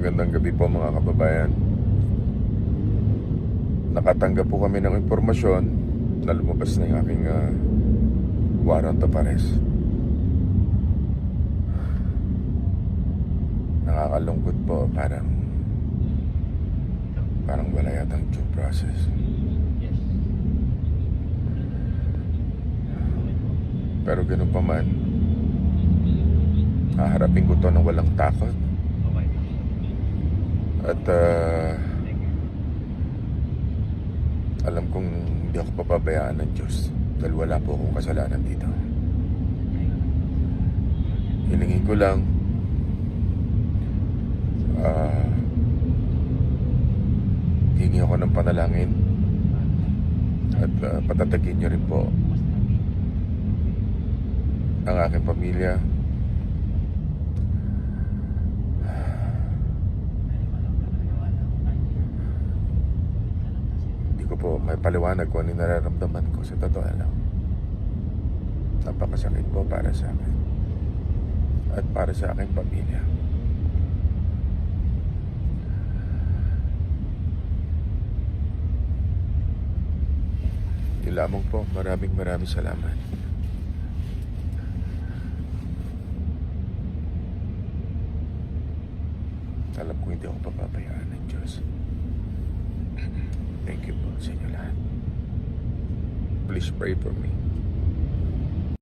Magandang gabi po mga kababayan. Nakatanggap po kami ng impormasyon na lumabas na yung aking warrant of arrest. Nakakalungkot po, parang wala yatang due process. Pero ganun pa man, haharapin ko to ng walang takot. At alam kong hindi ako papabayaan ng Diyos dahil wala po akong kasalanan dito. Hilingin ko lang hingi ako ng panalangin at patatagin niyo rin po ang aking pamilya. Hindi ko po may paliwanag kung ano nararamdaman ko, sa totoo lang. Napakasakit po para sa akin at para sa aking pamilya. Yun lamang po. Maraming salamat. Alam ko hindi ako papabayaan ng Diyos. Thank you po sa inyo lahat. Please pray for me.